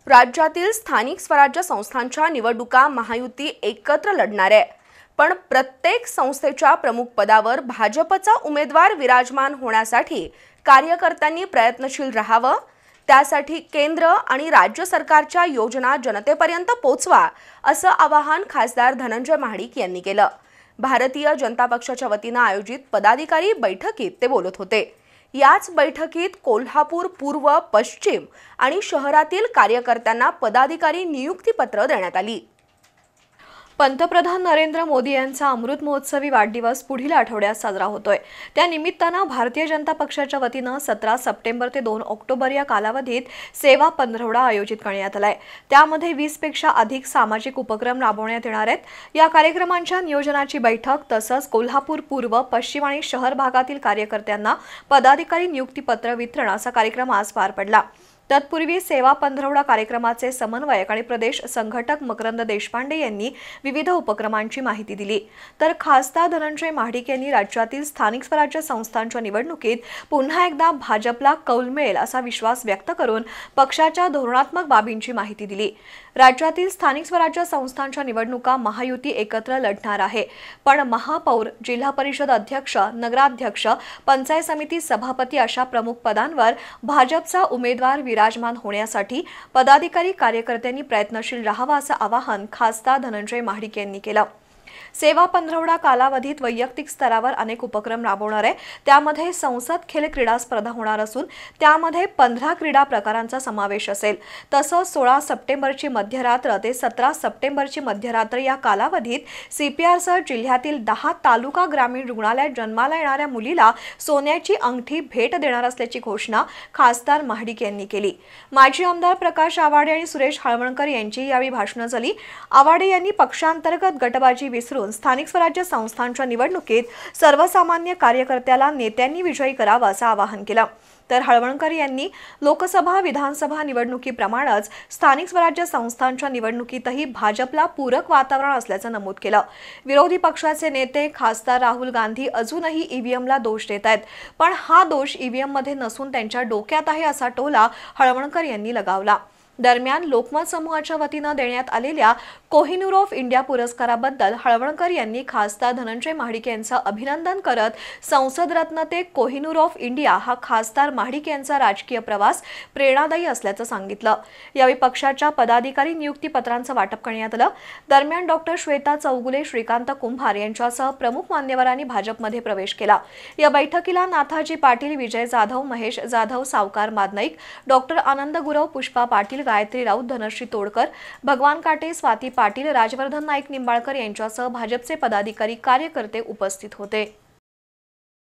राज्यातील स्थानिक स्वराज्य संस्थांच्या निवडणुका महायुती एकत्र लढणार आहे। पण प्रत्येक संस्थेच्या प्रमुख पदावर भाजपचा उमेदवार विराजमान होण्यासाठी कार्यकर्त्यांनी प्रयत्नशील राहावं। त्यासाठी केंद्र आणि राज्य सरकारच्या योजना जनतेपर्यंत पोहोचवा असं आवाहन खासदार धनंजय महाडिक यांनी केलं। भारतीय जनता पक्षाच्या वतीने आयोजित पदाधिकारी बैठकीत ते बोलत होते। याच बैठकीत कोल्हापूर पूर्व, पश्चिम आणि शहरातील कार्यकर्त्यांना पदाधिकारी नियुक्तीपत्र देण्यात आली। पंतप्रधान नरेंद्र मोदी यांचा अमृत महोत्सवी वाढदिवस पुढील आठवड्यात साजरा होतोय। त्या निमित्ताने भारतीय जनता पक्षाच्या वतीने 17 सप्टेंबर ते 2 ऑक्टोबर या कालावधीत सेवा पंधरवडा आयोजित करण्यात आलाय। त्यामध्ये 20 पेक्षा अधिक सामाजिक उपक्रम राबवण्यात येणार आहेत। या कार्यक्रमांच्या नियोजनाची बैठक तसंच कोल्हापूर पूर्व, पश्चिम आणि शहर भागातील कार्यकर्त्यांना पदाधिकारी नियुक्तीपत्र वितरण असा कार्यक्रम आज पार पडला। तत्पूर्वी सेवा पंधरवडा कार्यक्रमाचे समन्वयक आणि प्रदेश संघटक मकरंद देशपांडे यांनी विविध उपक्रमांची माहिती दिली। तर खासदार धनंजय महाडिक यांनी राज्यातील स्थानिक स्वराज्य संस्थांच्या निवडणुकीत पुन्हा एकदा भाजपला कौल मिळेल असा विश्वास व्यक्त करून पक्षाच्या धोरणात्मक बाबींची माहिती दिली। राज्यातील स्थानिक स्वराज्य संस्थांच्या निवडणुका महायुती एकत्र लढणार आहे, पण महापौर, जिल्हा परिषद अध्यक्ष, नगराध्यक्ष, पंचायत समिती सभापती अशा प्रमुख पदांवर भाजपचा उमेदवार विराजमान होण्यासाठी पदाधिकारी कार्यकर्त्यांनी प्रयत्नशील राहावा असं आवाहन खासदार धनंजय महाडिक यांनी केलं। सेवा पंधरवडा कालावधीत वैयक्तिक स्तरावर अनेक उपक्रम राबवणार आहे। त्यामध्ये संसद खेल क्रीडा स्पर्धा होणार असून त्यामध्ये 15 क्रीडा प्रकारांचा समावेश असेल। तसंच 16 सप्टेंबरची मध्यरात्र ते 17 सप्टेंबरची मध्यरात्र या कालावधीत सीपीआरसह जिल्ह्यातील 10 तालुका ग्रामीण रुग्णालयात जन्माला येणाऱ्या मुलीला सोन्याची अंगठी भेट देणार असल्याची घोषणा खासदार महाडिक यांनी केली। माजी आमदार प्रकाश आवाडे आणि सुरेश हळवणकर यांची यावेळी भाषणं झाली। आवाडे यांनी पक्षांतर्गत गटबाजी विसरून स्थानिक स्वराज्य संस्थांच्या निवडणुकीत सर्वसामान्य कार्यकर्त्याला नेत्यांनी विजयी करावा असं आवाहन केलं। तर हळवणकर यांनी लोकसभा, विधानसभा निवडणुकीप्रमाणेच स्थानिक स्वराज्य संस्थांच्या निवडणुकीतही भाजपला पूरक वातावरण असल्याचं नमूद केलं। विरोधी पक्षाचे नेते खासदार राहुल गांधी अजूनही ईव्हीएमला दोष देत आहेत, पण हा दोष ईव्हीएममध्ये नसून त्यांच्या डोक्यात आहे असा टोला हळवणकर यांनी लगावला। दरम्यान लोकमत समूहाच्या वतीने देण्यात आलेल्या कोहिनूर ऑफ इंडिया पुरस्काराबद्दल हळवणकर यांनी खासदार धनंजय महाडिक यांचं अभिनंदन करत संसद रत्न ते कोहिनूर ऑफ इंडिया हा खासदार महाडिक यांचा राजकीय प्रवास प्रेरणादायी असल्याचं सांगितलं। यावेळी पक्षाच्या पदाधिकारी नियुक्तीपत्रांचं वाटप करण्यात आलं। दरम्यान डॉक्टर श्वेता चौगुले, श्रीकांत कुंभार यांच्यासह प्रमुख मान्यवरांनी भाजपमध्ये प्रवेश केला। या बैठकीला नाथाजी पाटील, विजय जाधव, महेश जाधव, सावकार मादनाईक, डॉक्टर आनंद गुरव, पुष्पा पाटील, गायत्री राऊत, धनश्री तोडकर, भगवान काटे, स्वाती पाटील, राजवर्धन नाईक निंबाळकर यांच्यासह भाजपचे पदाधिकारी कार्यकर्ते उपस्थित होते।